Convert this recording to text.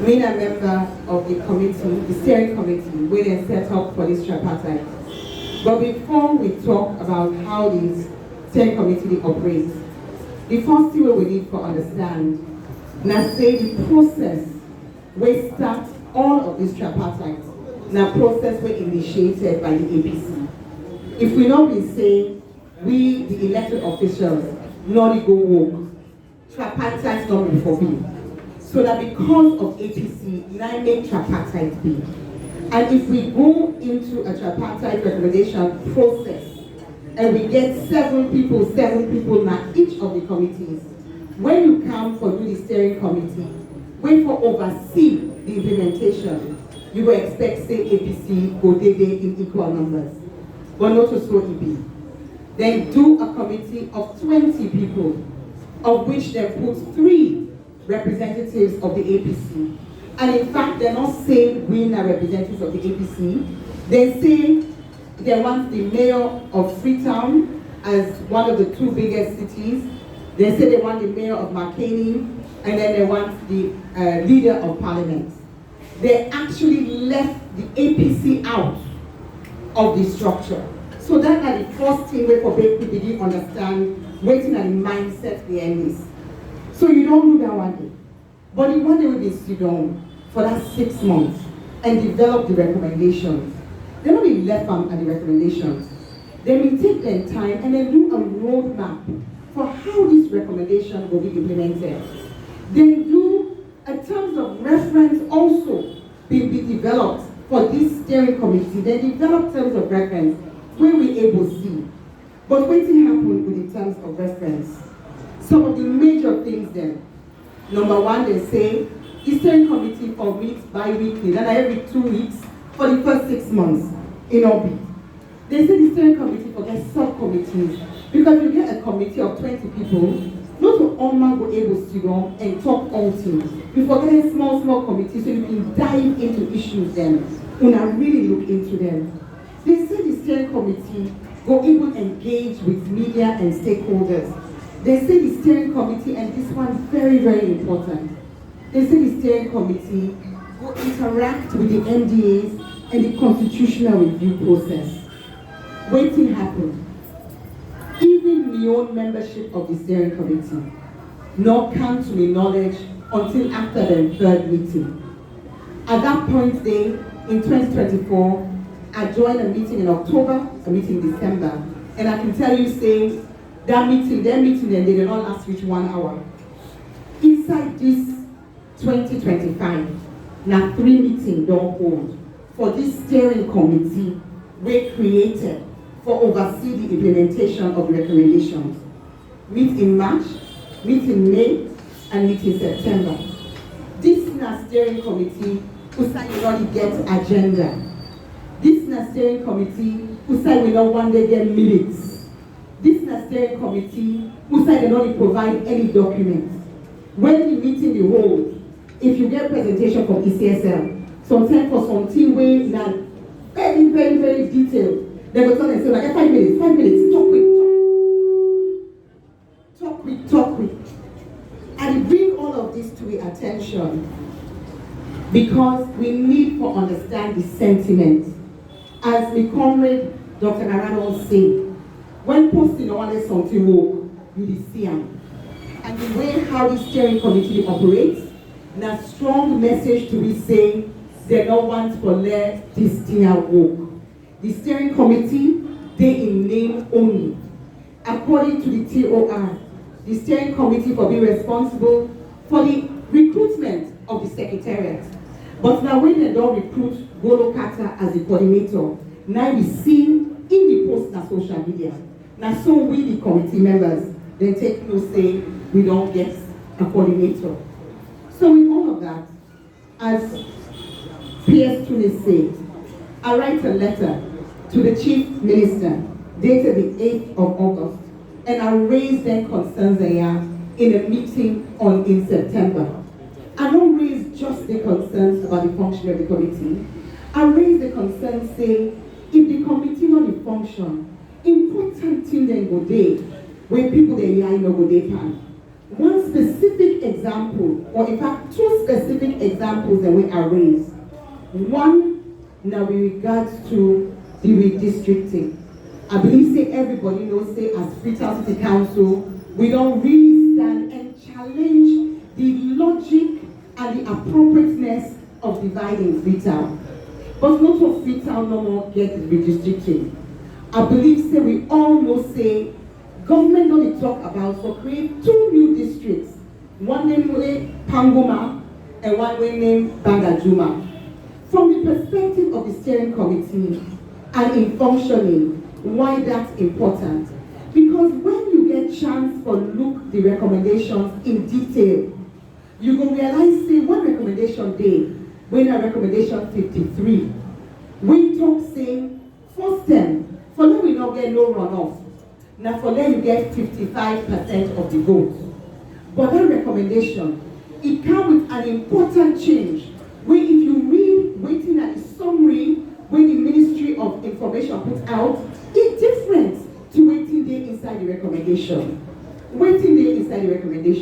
being a member of the committee, the steering committee, where they set up for this tripartite. But before we talk about how this steering committee operates, the first thing we need to understand, now say the process we start all of these tripartites, now process were initiated by the APC. If we not be say, we the elected officials, not go work, tripartite not be forbidden. So that because of APC, now make tripartite be. And if we go into a tripartite recommendation process, and we get seven people now each of the committees, when you come for do the steering committee, when for oversee the implementation, you will expect say APC go day in equal numbers. But not to so it be. Then do a committee of 20 people, of which they put 3 representatives of the APC. And in fact, they're not saying we are representatives of the APC. They say they want the mayor of Freetown as one of the 2 biggest cities. They say they want the mayor of Makeni, and then they want the leader of parliament. They actually left the APC out of the structure. So that's like the first thing we for people begin understand waiting and the mindset behind this. So you don't do that one day. But the one day we will sit down for that 6 months and develop the recommendations. They don't be left at the recommendations. They will take their time and then do a roadmap for how this recommendation will be implemented. Then do a terms of reference also be developed for this steering committee. Then develop terms of reference where we able to see. But what happened with the terms of reference? Some of the major things then. Number one, they say the steering committee for meets bi-weekly, then every 2 weeks for the first 6 months in orbit. They say the steering committee forget subcommittees because you get a committee of 20 people, not all man go able to sit down and talk all things. We forget a small committees so you can dive into issues then when I really look into them. They say the steering committee go able engage with media and stakeholders. They say the steering committee, and this one very, very important. They say the steering committee will interact with the MDAs and the constitutional review process. Waiting happened. Even the own membership of the steering committee not come to my knowledge until after the 3rd meeting. At that point day, in 2024, I joined a meeting in October, a meeting in December, and I can tell you, say, their meeting, and they did not last reach 1 hour. Inside this 2025, now 3 meetings don't hold for this steering committee we created for oversee the implementation of recommendations. Meet in March, meet in May, and meet in September. This now steering committee who say we already get agenda. This now steering committee who say we don't want to get minutes. This steering committee who say they don't provide any documents. When the meeting they hold, if you get presentation from ECSL, sometimes for some team way now very, very, very detailed, they go turn and say, like 5 minutes, talk quick. And bring all of this to the attention because we need to understand the sentiment. As the comrade Dr. Narano said, when posting on something work, you will see them. And the way how the steering committee operates, now strong message to be saying they don't want to let this thing work. The steering committee, they in name only. According to the TOR, the steering committee will be responsible for the recruitment of the secretariat. But now when they don't recruit Golo Kata as the coordinator, now we see in the post on social media. Now so we the committee members, they take no say, we don't get a coordinator. So with all of that, as PS Tunis said, I write a letter to the Chief Minister dated the 8th of August, and I raised their concerns there in a meeting in September. I don't raise just the concerns about the function of the committee. I raise the concerns saying, if the committee not function, important thing then go there, when people they lie no go there pan. one specific example, or in fact, two specific examples that we are raised. One, now with regards to the redistricting. I believe, say, everybody knows, say, as Freetown City Council, we don't really stand and challenge the logic and the appropriateness of dividing Freetown. But not for Freetown no more get redistricting. I believe, say, we all know, say, government don't talk about for create two new districts. One named Pangoma and one named Bangajuma. From the perspective of the steering committee and in functioning, why that's important? Because when you get chance for look the recommendations in detail, you will realize, say, one recommendation day, when a recommendation 53, we talk, say, first term, for them we not get no runoff. Now for them you get 55% of the vote. But that recommendation, it comes with an important change. Where if you read waiting at the summary when the Ministry of Information put out, it's different to waiting there inside the recommendation. Waiting there inside the recommendation.